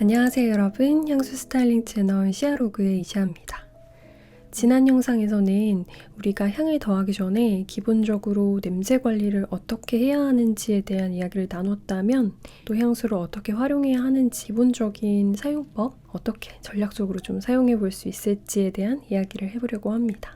안녕하세요 여러분, 향수 스타일링 채널 시아로그의 이시아입니다. 지난 영상에서는 우리가 향을 더하기 전에 기본적으로 냄새 관리를 어떻게 해야 하는지에 대한 이야기를 나눴다면, 또 향수를 어떻게 활용해야 하는지 기본적인 사용법, 어떻게 전략적으로 좀 사용해 볼 수 있을지에 대한 이야기를 해보려고 합니다.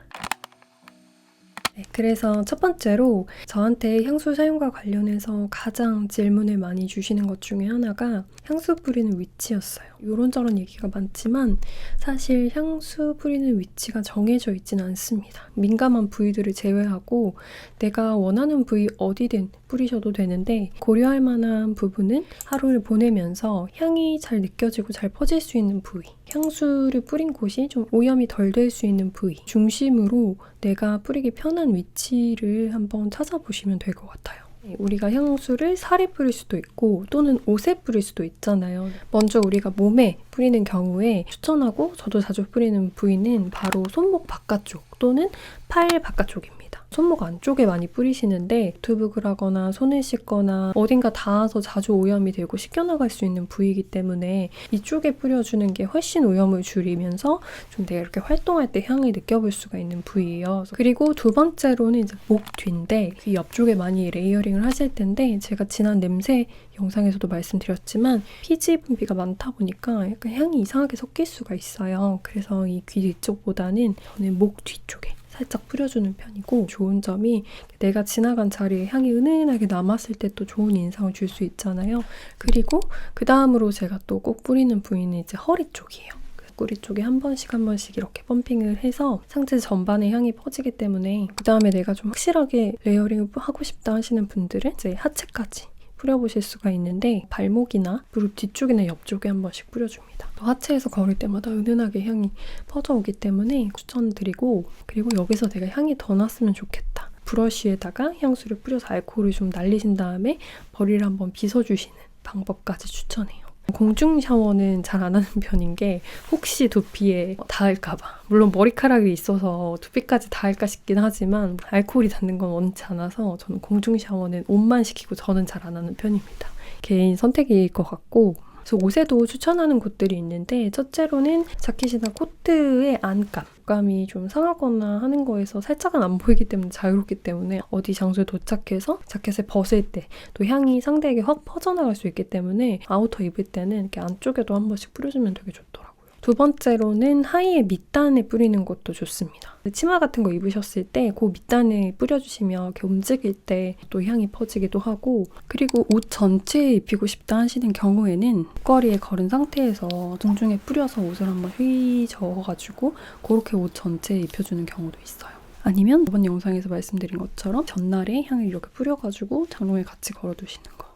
그래서 첫 번째로 저한테 향수 사용과 관련해서 가장 질문을 많이 주시는 것 중에 하나가 향수 뿌리는 위치였어요. 이런저런 얘기가 많지만 사실 향수 뿌리는 위치가 정해져 있지는 않습니다. 민감한 부위들을 제외하고 내가 원하는 부위 어디든 뿌리셔도 되는데, 고려할 만한 부분은 하루를 보내면서 향이 잘 느껴지고 잘 퍼질 수 있는 부위, 향수를 뿌린 곳이 좀 오염이 덜 될 수 있는 부위 중심으로 내가 뿌리기 편한 위치를 한번 찾아보시면 될 것 같아요. 우리가 향수를 살에 뿌릴 수도 있고 또는 옷에 뿌릴 수도 있잖아요. 먼저 우리가 몸에 뿌리는 경우에 추천하고 저도 자주 뿌리는 부위는 바로 손목 바깥쪽 또는 팔 바깥쪽입니다. 손목 안쪽에 많이 뿌리시는데 노트북을 하거나 손을 씻거나 어딘가 닿아서 자주 오염이 되고 씻겨나갈 수 있는 부위이기 때문에 이쪽에 뿌려주는 게 훨씬 오염을 줄이면서 좀 내가 이렇게 활동할 때 향을 느껴볼 수가 있는 부위예요. 그리고 두 번째로는 이제 목 뒤인데, 그 옆쪽에 많이 레이어링을 하실 텐데, 제가 지난 냄새 영상에서도 말씀드렸지만 피지 분비가 많다 보니까 약간 향이 이상하게 섞일 수가 있어요. 그래서 이 귀 뒤쪽보다는 저는 목 뒤쪽에 살짝 뿌려주는 편이고, 좋은 점이 내가 지나간 자리에 향이 은은하게 남았을 때 또 좋은 인상을 줄 수 있잖아요. 그리고 그 다음으로 제가 또 꼭 뿌리는 부위는 이제 허리 쪽이에요. 꼬리 쪽에 한 번씩 이렇게 펌핑을 해서 상체 전반에 향이 퍼지기 때문에, 그 다음에 내가 좀 확실하게 레이어링을 하고 싶다 하시는 분들은 이제 하체까지 뿌려보실 수가 있는데, 발목이나 무릎 뒤쪽이나 옆쪽에 한 번씩 뿌려줍니다. 또 하체에서 걸을 때마다 은은하게 향이 퍼져오기 때문에 추천드리고, 그리고 여기서 내가 향이 더 났으면 좋겠다, 브러쉬에다가 향수를 뿌려서 알코올을 좀 날리신 다음에 머리를 한번 빗어주시는 방법까지 추천해요. 공중 샤워는 잘 안 하는 편인 게 혹시 두피에 닿을까봐. 물론 머리카락이 있어서 두피까지 닿을까 싶긴 하지만 알코올이 닿는 건 원치 않아서 저는 공중 샤워는 옷만 시키고 저는 잘 안 하는 편입니다. 개인 선택일 것 같고, 그래서 옷에도 추천하는 곳들이 있는데, 첫째로는 자켓이나 코트의 안감이 좀 상하거나 하는 거에서 살짝은 안 보이기 때문에 자유롭기 때문에 어디 장소에 도착해서 자켓을 벗을 때 또 향이 상대에게 확 퍼져나갈 수 있기 때문에 아우터 입을 때는 이렇게 안쪽에도 한 번씩 뿌려주면 되게 좋더라고요. 두 번째로는 하의의 밑단에 뿌리는 것도 좋습니다. 치마 같은 거 입으셨을 때 그 밑단에 뿌려주시면 이렇게 움직일 때 또 향이 퍼지기도 하고, 그리고 옷 전체에 입히고 싶다 하시는 경우에는 옷걸이에 걸은 상태에서 공중에 뿌려서 옷을 한번 휘저어가지고 그렇게 옷 전체에 입혀주는 경우도 있어요. 아니면 이번 영상에서 말씀드린 것처럼 전날에 향을 이렇게 뿌려가지고 장롱에 같이 걸어두시는 거.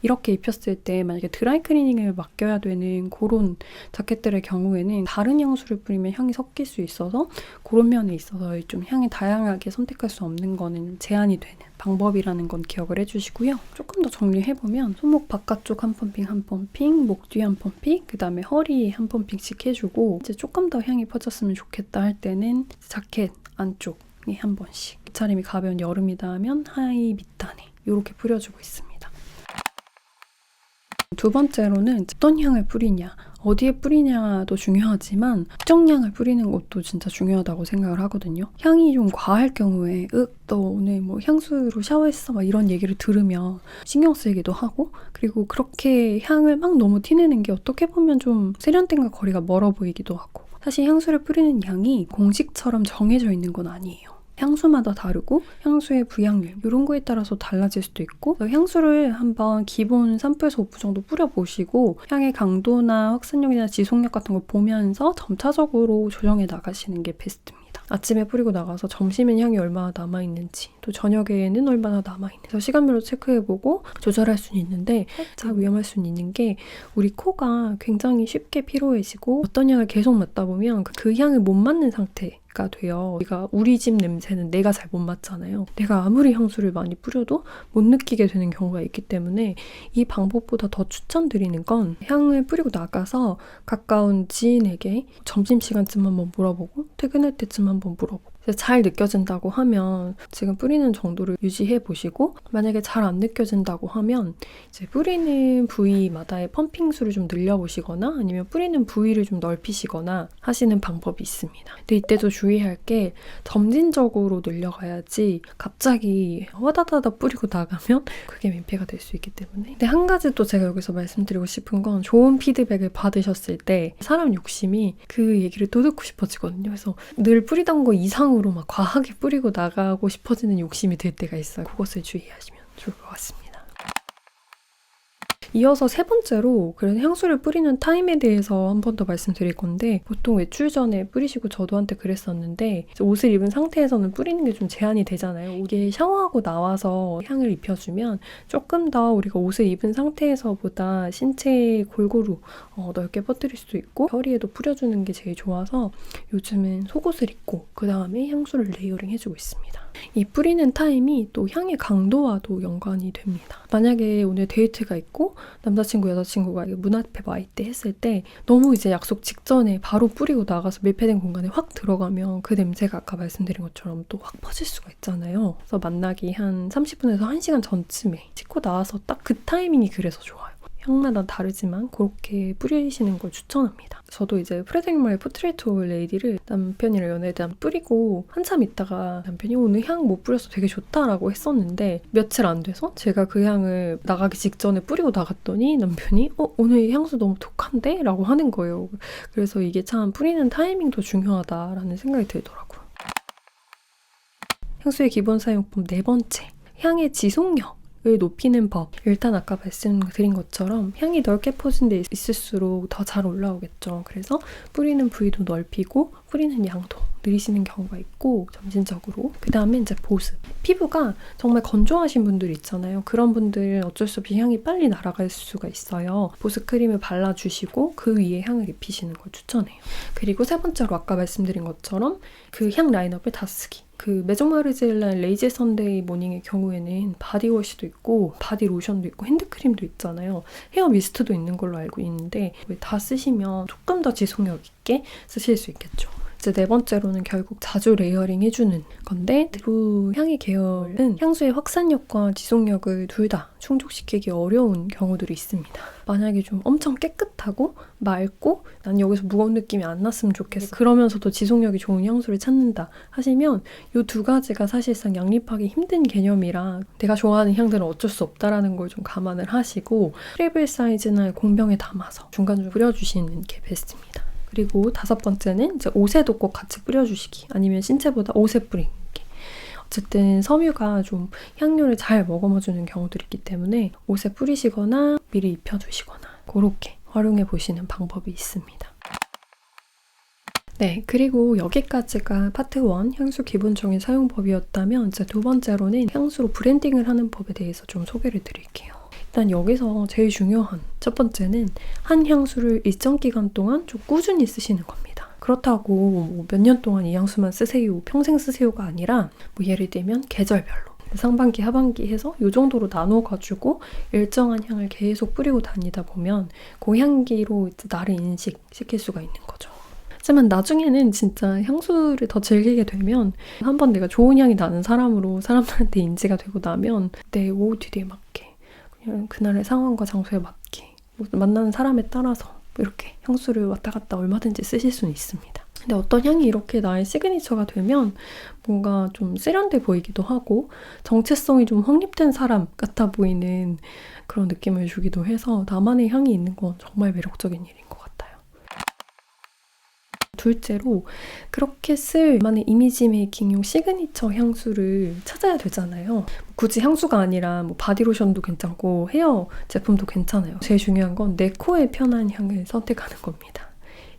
이렇게 입혔을 때 만약에 드라이 클리닝을 맡겨야 되는 그런 자켓들의 경우에는 다른 향수를 뿌리면 향이 섞일 수 있어서 그런 면에 있어서 좀 향이 다양하게 선택할 수 없는 거는 제한이 되는 방법이라는 건 기억을 해주시고요. 조금 더 정리해보면 손목 바깥쪽 한 펌핑, 목 뒤 한 펌핑, 그 다음에 허리 한 펌핑씩 해주고, 이제 조금 더 향이 퍼졌으면 좋겠다 할 때는 자켓 안쪽에 한 번씩, 옷차림이 가벼운 여름이다 하면 하의 밑단에 이렇게 뿌려주고 있습니다. 두 번째로는 어떤 향을 뿌리냐, 어디에 뿌리냐도 중요하지만 특정향을 뿌리는 것도 진짜 중요하다고 생각을 하거든요. 향이 좀 과할 경우에 너 오늘 뭐 향수로 샤워했어? 막 이런 얘기를 들으면 신경 쓰이기도 하고, 그리고 그렇게 향을 막 너무 티내는 게 어떻게 보면 좀 세련됨과 거리가 멀어 보이기도 하고, 사실 향수를 뿌리는 양이 공식처럼 정해져 있는 건 아니에요. 향수마다 다르고 향수의 부향률 이런 거에 따라서 달라질 수도 있고, 향수를 한번 기본 3%에서 5% 정도 뿌려보시고 향의 강도나 확산력이나 지속력 같은 걸 보면서 점차적으로 조정해 나가시는 게 베스트입니다. 아침에 뿌리고 나가서 점심엔 향이 얼마나 남아있는지, 또 저녁에는 얼마나 남아있는지 그래서 시간별로 체크해보고 조절할 수는 있는데, 살짝 위험할 수는 있는 게 우리 코가 굉장히 쉽게 피로해지고 어떤 향을 계속 맡다 보면 그 향을 못 맡는 상태가 돼요. 우리 집 냄새는 내가 잘 못 맡잖아요. 내가 아무리 향수를 많이 뿌려도 못 느끼게 되는 경우가 있기 때문에 이 방법보다 더 추천드리는 건 향을 뿌리고 나가서 가까운 지인에게 점심시간쯤 한번 물어보고 퇴근할 때쯤 한번 물어보고 잘 느껴진다고 하면 지금 뿌리는 정도를 유지해 보시고, 만약에 잘 안 느껴진다고 하면 이제 뿌리는 부위마다의 펌핑 수를 좀 늘려보시거나 아니면 뿌리는 부위를 좀 넓히시거나 하시는 방법이 있습니다. 근데 이때도 주의할 게 점진적으로 늘려가야지 갑자기 와다다다 뿌리고 나가면 그게 민폐가 될 수 있기 때문에. 근데 한 가지 또 제가 여기서 말씀드리고 싶은 건, 좋은 피드백을 받으셨을 때 사람 욕심이 그 얘기를 또 듣고 싶어지거든요. 그래서 늘 뿌리던 거 이상으로 막 과하게 뿌리고 나가고 싶어지는 욕심이 들 때가 있어요. 그것을 주의하시면 좋을 것 같습니다. 이어서 세 번째로, 그래서 향수를 뿌리는 타임에 대해서 한 번 더 말씀드릴 건데, 보통 외출 전에 뿌리시고 저도한테 그랬었는데, 옷을 입은 상태에서는 뿌리는 게 좀 제한이 되잖아요. 이게 샤워하고 나와서 향을 입혀주면 조금 더 우리가 옷을 입은 상태에서보다 신체에 골고루 넓게 퍼뜨릴 수 있고 허리에도 뿌려주는 게 제일 좋아서 요즘은 속옷을 입고 그 다음에 향수를 레이어링 해주고 있습니다. 이 뿌리는 타임이 또 향의 강도와도 연관이 됩니다. 만약에 오늘 데이트가 있고 남자친구, 여자친구가 문 앞에 와 있대 했을 때 너무 이제 약속 직전에 바로 뿌리고 나가서 밀폐된 공간에 확 들어가면 그 냄새가 아까 말씀드린 것처럼 또 확 퍼질 수가 있잖아요. 그래서 만나기 한 30분에서 1시간 전쯤에 씻고 나와서 딱 그 타이밍이 그래서 좋아요. 향마다 다르지만 그렇게 뿌리시는 걸 추천합니다. 저도 이제 프레드릭마의 포트레이트 오일 레이디를 남편이랑 연애에 대한 뿌리고 한참 있다가 남편이 오늘 향 못 뿌려서 되게 좋다라고 했었는데, 며칠 안 돼서 제가 그 향을 나가기 직전에 뿌리고 나갔더니 남편이 오늘 향수 너무 독한데? 라고 하는 거예요. 그래서 이게 참 뿌리는 타이밍도 중요하다라는 생각이 들더라고요. 향수의 기본 사용법 네 번째, 향의 지속력 을 높이는 법. 일단 아까 말씀드린 것처럼 향이 넓게 퍼진 데 있을수록 더 잘 올라오겠죠. 그래서 뿌리는 부위도 넓히고 뿌리는 양도 늘리시는 경우가 있고, 점진적으로. 그 다음에 이제 보습. 피부가 정말 건조하신 분들 있잖아요. 그런 분들은 어쩔 수 없이 향이 빨리 날아갈 수가 있어요. 보습 크림을 발라주시고 그 위에 향을 입히시는 걸 추천해요. 그리고 세 번째로 아까 말씀드린 것처럼 그 향 라인업을 다 쓰기. 그 메종 마르지엘라의 레이지 선데이 모닝의 경우에는 바디워시도 있고 바디 로션도 있고 핸드크림도 있잖아요. 헤어 미스트도 있는 걸로 알고 있는데 다 쓰시면 조금 더 지속력 있게 쓰실 수 있겠죠. 이제 네 번째로는 결국 자주 레이어링 해주는 건데, 두 향의 계열은 향수의 확산력과 지속력을 둘 다 충족시키기 어려운 경우들이 있습니다. 만약에 좀 엄청 깨끗하고 맑고 난 여기서 무거운 느낌이 안 났으면 좋겠어, 그러면서도 지속력이 좋은 향수를 찾는다 하시면 이 두 가지가 사실상 양립하기 힘든 개념이라 내가 좋아하는 향들은 어쩔 수 없다라는 걸 좀 감안을 하시고 트래블 사이즈나 공병에 담아서 중간중간 뿌려주시는 게 베스트입니다. 그리고 다섯 번째는 이제 옷에도 꼭 같이 뿌려주시기, 아니면 신체보다 옷에 뿌리는 게. 어쨌든 섬유가 좀 향료를 잘 머금어주는 경우들이 있기 때문에 옷에 뿌리시거나 미리 입혀주시거나 그렇게 활용해 보시는 방법이 있습니다. 네, 그리고 여기까지가 파트 1, 향수 기본적인 사용법이었다면 이제 두 번째로는 향수로 브랜딩을 하는 법에 대해서 좀 소개를 드릴게요. 일단 여기서 제일 중요한 첫 번째는 한 향수를 일정 기간 동안 좀 꾸준히 쓰시는 겁니다. 그렇다고 뭐 몇 년 동안 이 향수만 쓰세요, 평생 쓰세요가 아니라 뭐 예를 들면 계절별로 상반기, 하반기 해서 이 정도로 나눠가지고 일정한 향을 계속 뿌리고 다니다 보면 그 향기로 이제 나를 인식시킬 수가 있는 거죠. 하지만 나중에는 진짜 향수를 더 즐기게 되면 한번 내가 좋은 향이 나는 사람으로 사람들한테 인지가 되고 나면 내 OOTD에 맞게, 그냥 그날의 상황과 장소에 맞게, 만나는 사람에 따라서 이렇게 향수를 왔다 갔다 얼마든지 쓰실 수는 있습니다. 근데 어떤 향이 이렇게 나의 시그니처가 되면 뭔가 좀 세련돼 보이기도 하고 정체성이 좀 확립된 사람 같아 보이는 그런 느낌을 주기도 해서 나만의 향이 있는 건 정말 매력적인 일인 것 같아요. 둘째로, 그렇게 쓸 만의 이미지 메이킹용 시그니처 향수를 찾아야 되잖아요. 굳이 향수가 아니라 뭐 바디로션도 괜찮고 헤어 제품도 괜찮아요. 제일 중요한 건 내 코에 편한 향을 선택하는 겁니다.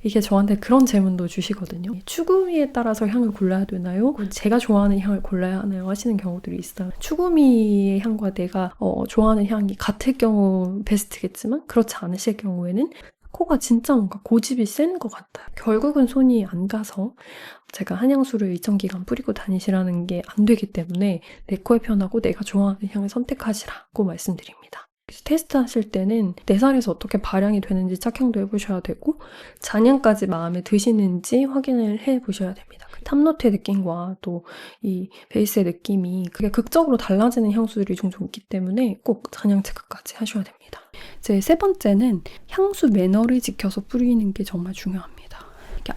이게 저한테 그런 질문도 주시거든요. 추구미에 따라서 향을 골라야 되나요? 제가 좋아하는 향을 골라야 하나요? 하시는 경우들이 있어요. 추구미의 향과 내가 좋아하는 향이 같을 경우 베스트겠지만 그렇지 않으실 경우에는 코가 진짜 뭔가 고집이 센 것 같아요. 결국은 손이 안 가서 제가 한 향수를 일정 기간 뿌리고 다니시라는 게 안 되기 때문에 내 코에 편하고 내가 좋아하는 향을 선택하시라고 말씀드립니다. 테스트 하실 때는 내 살에서 어떻게 발향이 되는지 착향도 해보셔야 되고 잔향까지 마음에 드시는지 확인을 해보셔야 됩니다. 탑노트의 느낌과 또 이 베이스의 느낌이 그게 극적으로 달라지는 향수들이 종종 있기 때문에 꼭 잔향 체크까지 하셔야 됩니다. 이제 세 번째는 향수 매너를 지켜서 뿌리는 게 정말 중요합니다.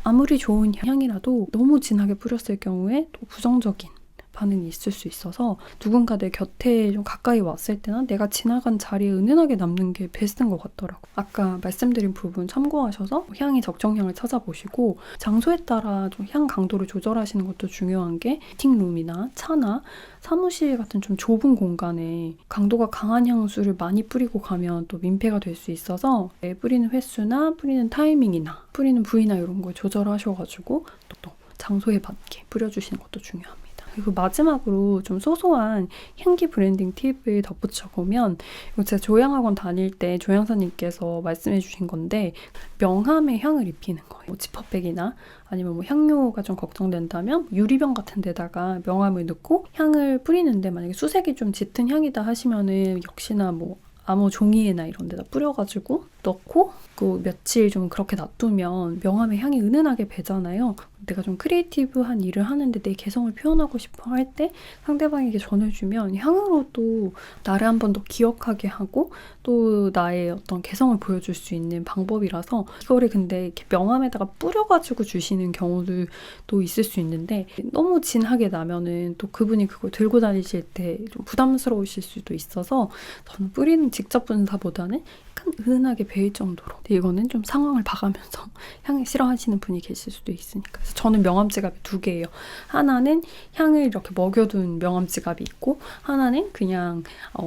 아무리 좋은 향이라도 너무 진하게 뿌렸을 경우에 또 부정적인 반응이 있을 수 있어서 누군가 내 곁에 좀 가까이 왔을 때나 내가 지나간 자리에 은은하게 남는 게 베스트인 것 같더라고요. 아까 말씀드린 부분 참고하셔서 향의 적정량을 찾아보시고 장소에 따라 좀 향 강도를 조절하시는 것도 중요한 게 미팅룸이나 차나 사무실 같은 좀 좁은 공간에 강도가 강한 향수를 많이 뿌리고 가면 또 민폐가 될 수 있어서 뿌리는 횟수나 뿌리는 타이밍이나 뿌리는 부위나 이런 걸 조절하셔가지고 또 장소에 맞게 뿌려주시는 것도 중요합니다. 그리고 마지막으로 좀 소소한 향기 브랜딩 팁을 덧붙여보면 이거 제가 조향학원 다닐 때 조향사님께서 말씀해 주신 건데 명함에 향을 입히는 거예요. 뭐 지퍼백이나 아니면 뭐 향료가 좀 걱정된다면 유리병 같은 데다가 명함을 넣고 향을 뿌리는데 만약에 수색이 좀 짙은 향이다 하시면은 역시나 뭐 암호 종이에나 이런 데다 뿌려가지고 넣고 그 며칠 좀 그렇게 놔두면 명함의 향이 은은하게 배잖아요. 내가 좀 크리에이티브한 일을 하는데 내 개성을 표현하고 싶어 할 때 상대방에게 전해주면 향으로 또 나를 한 번 더 기억하게 하고 또 나의 어떤 개성을 보여줄 수 있는 방법이라서 이거를 근데 이렇게 명함에다가 뿌려가지고 주시는 경우들도 있을 수 있는데 너무 진하게 나면은 또 그분이 그걸 들고 다니실 때 좀 부담스러우실 수도 있어서 저는 뿌리는 직접 분사보다는 약간 은은하게 배일 정도로. 근데 이거는 좀 상황을 봐가면서 향을 싫어하시는 분이 계실 수도 있으니까. 그래서 저는 명함 지갑이 2개예요. 하나는 향을 이렇게 먹여둔 명함 지갑이 있고 하나는 그냥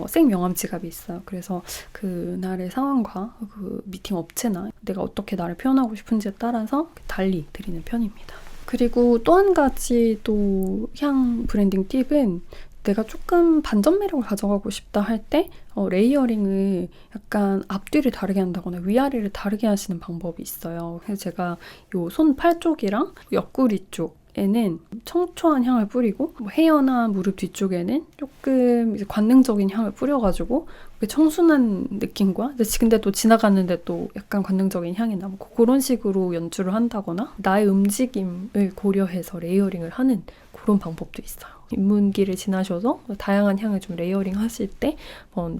생 명함 지갑이 있어요. 그래서 그날의 상황과 그 미팅 업체나 내가 어떻게 나를 표현하고 싶은지에 따라서 달리 드리는 편입니다. 그리고 또 한 가지 또 향 브랜딩 팁은 내가 조금 반전 매력을 가져가고 싶다 할 때 레이어링을 약간 앞뒤를 다르게 한다거나 위아래를 다르게 하시는 방법이 있어요. 그래서 제가 요 손 팔 쪽이랑 옆구리 쪽에는 청초한 향을 뿌리고 헤어나 무릎 뒤쪽에는 조금 이제 관능적인 향을 뿌려가지고 청순한 느낌과 근데 또 지나갔는데 또 약간 관능적인 향이 남고 그런 식으로 연출을 한다거나 나의 움직임을 고려해서 레이어링을 하는 그런 방법도 있어요. 입문기를 지나셔서 다양한 향을 좀 레이어링 하실 때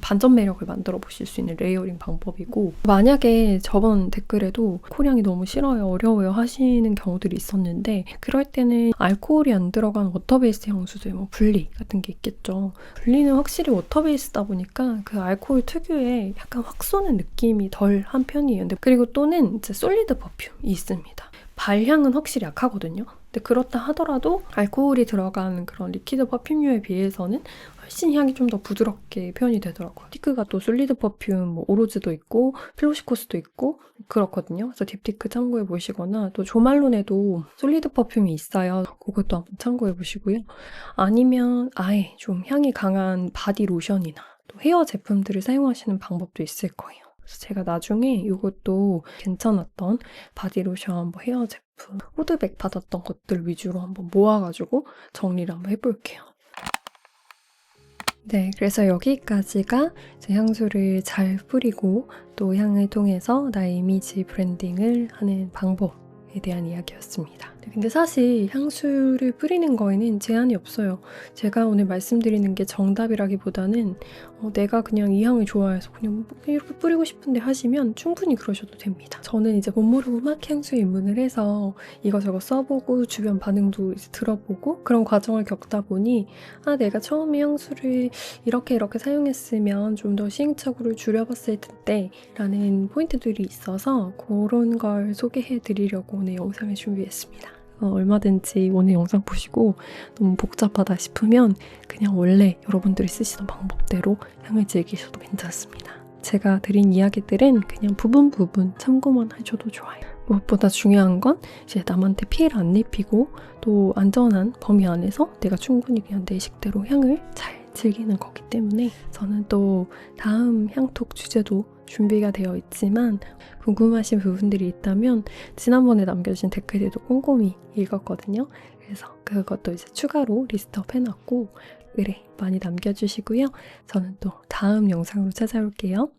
반전 매력을 만들어 보실 수 있는 레이어링 방법이고 만약에 저번 댓글에도 알코올향이 너무 싫어요, 어려워요 하시는 경우들이 있었는데 그럴 때는 알코올이 안 들어간 워터베이스 향수들 뭐 블리 같은 게 있겠죠. 블리는 확실히 워터베이스다 보니까 그 알코올 특유의 약간 확 쏘는 느낌이 덜한 편이에요. 그리고 또는 이제 솔리드 퍼퓸이 있습니다. 발향은 확실히 약하거든요. 근데 그렇다 하더라도 알코올이 들어간 그런 리퀴드 퍼퓸류에 비해서는 훨씬 향이 좀 더 부드럽게 표현이 되더라고요. 딥티크가 또 솔리드 퍼퓸, 뭐 오로즈도 있고 필로시코스도 있고 그렇거든요. 그래서 딥티크 참고해 보시거나 또 조말론에도 솔리드 퍼퓸이 있어요. 그것도 한번 참고해 보시고요. 아니면 아예 좀 향이 강한 바디 로션이나 또 헤어 제품들을 사용하시는 방법도 있을 거예요. 그래서 제가 나중에 이것도 괜찮았던 바디로션, 뭐 헤어 제품, 후드백 받았던 것들 위주로 한번 모아가지고 정리를 한번 해볼게요. 네, 그래서 여기까지가 제 향수를 잘 뿌리고 또 향을 통해서 나의 이미지 브랜딩을 하는 방법에 대한 이야기였습니다. 근데 사실 향수를 뿌리는 거에는 제한이 없어요. 제가 오늘 말씀드리는 게 정답이라기보다는 내가 그냥 이 향을 좋아해서 그냥 이렇게 뿌리고 싶은데 하시면 충분히 그러셔도 됩니다. 저는 이제 못 모르고 막 향수에 입문을 해서 이거저거 써보고 주변 반응도 이제 들어보고 그런 과정을 겪다 보니 내가 처음에 향수를 이렇게 사용했으면 좀 더 시행착오를 줄여봤을 텐데 라는 포인트들이 있어서 그런 걸 소개해드리려고 오늘 영상을 준비했습니다. 얼마든지 오늘 영상 보시고 너무 복잡하다 싶으면 그냥 원래 여러분들이 쓰시던 방법대로 향을 즐기셔도 괜찮습니다. 제가 드린 이야기들은 그냥 부분 참고만 하셔도 좋아요. 무엇보다 중요한 건 이제 남한테 피해를 안 입히고 또 안전한 범위 안에서 내가 충분히 그냥 내 식대로 향을 잘 즐기는 거기 때문에 저는 또 다음 향톡 주제도 준비가 되어 있지만 궁금하신 부분들이 있다면 지난번에 남겨주신 댓글들도 꼼꼼히 읽었거든요. 그래서 그것도 이제 추가로 리스트업 해놨고 의뢰 많이 남겨주시고요. 저는 또 다음 영상으로 찾아올게요.